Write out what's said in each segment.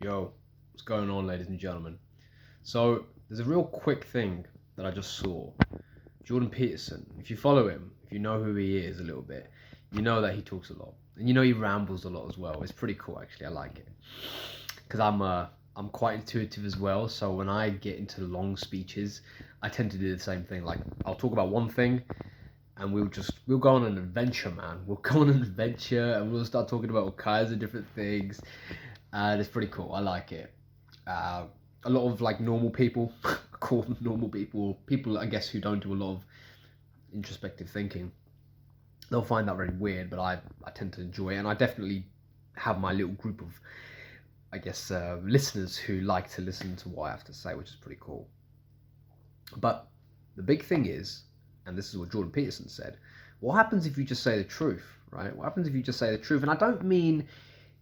Yo, what's going on, ladies and gentlemen? So, there's a real quick thing that I just saw. Jordan Peterson, if you follow him, if you know who he is a little bit, you know that he talks a lot. And you know he rambles a lot as well. It's pretty cool, actually. I like it. Because I'm quite intuitive as well. So, when I get into long speeches, I tend to do the same thing. Like, I'll talk about one thing and we'll go on an adventure, man. We'll go on an adventure and we'll start talking about all kinds of different things. And it's pretty cool. I like it. Uh, a lot of like normal people, call them normal people I guess who don't do a lot of introspective thinking, they'll find that very weird, but I tend to enjoy it, and I definitely have my little group of, I guess, listeners who like to listen to what I have to say, which is pretty cool. But the big thing is, and this is what Jordan Peterson said, what happens if you just say the truth, right? What happens if you just say the truth? And I don't mean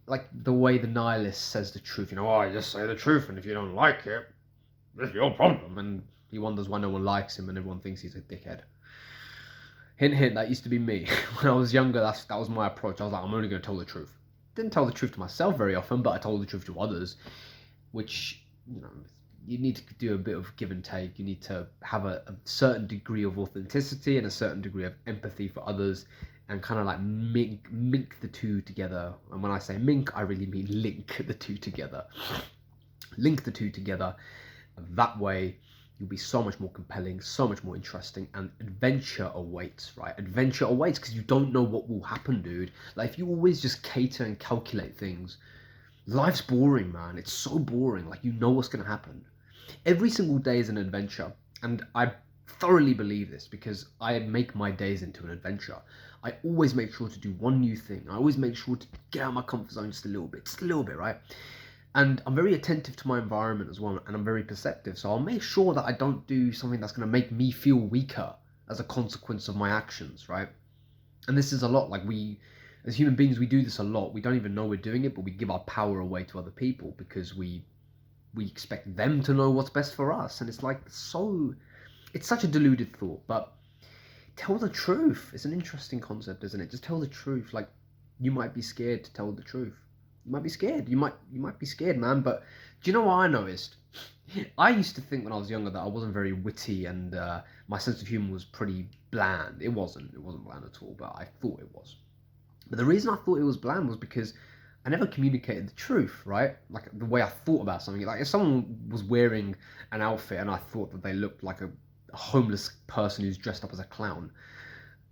like the way the nihilist says the truth, oh, I just say the truth, and if you don't like it, it's your problem. And he wonders why no one likes him and everyone thinks he's a dickhead. Hint, hint, that used to be me. When I was younger, that was my approach. I was like, I'm only going to tell the truth. Didn't tell the truth to myself very often, but I told the truth to others, which, you need to do a bit of give and take. You need to have a certain degree of authenticity and a certain degree of empathy for others, and kind of like mink the two together. And when I say mink, I really mean link the two together. Link the two together. That way, you'll be so much more compelling, so much more interesting, and adventure awaits, right? Adventure awaits because you don't know what will happen, dude. Like, if you always just cater and calculate things, life's boring, man. It's so boring. Like, you know what's going to happen. Every single day is an adventure. And I thoroughly believe this because I make my days into an adventure. I always make sure to do one new thing. I always make sure to get out of my comfort zone just a little bit, right? And I'm very attentive to my environment as well, and I'm very perceptive. So I'll make sure that I don't do something that's going to make me feel weaker as a consequence of my actions, right? And this is a lot. Like, as human beings, we do this a lot. We don't even know we're doing it, but we give our power away to other people because we expect them to know what's best for us. And it's like, it's such a deluded thought. But tell the truth. It's an interesting concept, isn't it? Just tell the truth. Like, you might be scared to tell the truth. You might be scared. You might be scared, man. But do you know what I noticed? I used to think when I was younger that I wasn't very witty, and my sense of humor was pretty bland. It wasn't. It wasn't bland at all. But I thought it was. But the reason I thought it was bland was because I never communicated the truth, right? Like, the way I thought about something. Like, if someone was wearing an outfit and I thought that they looked like a homeless person who's dressed up as a clown,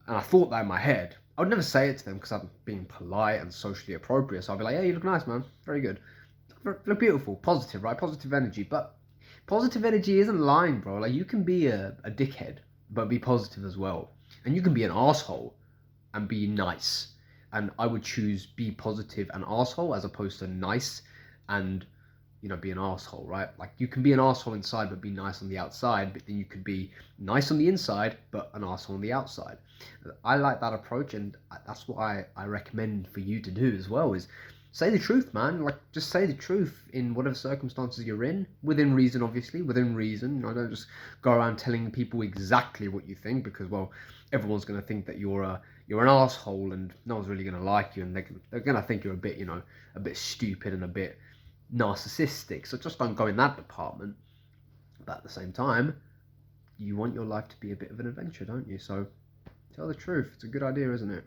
and I thought that in my head, I would never say it to them because I'm being polite and socially appropriate. So I'd be like, "Hey, you look nice, man. Very good. Look beautiful. Positive, right? Positive energy." But positive energy isn't lying, bro. Like, you can be a dickhead, but be positive as well. And you can be an asshole and be nice. And I would choose be positive and asshole as opposed to nice and, be an asshole, right? Like, you can be an asshole inside but be nice on the outside, but then you could be nice on the inside but an asshole on the outside. I like that approach, and that's what I recommend for you to do as well, is say the truth, man. Like, just say the truth in whatever circumstances you're in, within reason, obviously, within reason. Don't just go around telling people exactly what you think, because, well, everyone's going to think that you're an asshole, and no one's really going to like you, and they're going to think you're a bit, a bit stupid and a bit narcissistic. So just don't go in that department. But at the same time, you want your life to be a bit of an adventure, don't you? So tell the truth. It's a good idea, isn't it?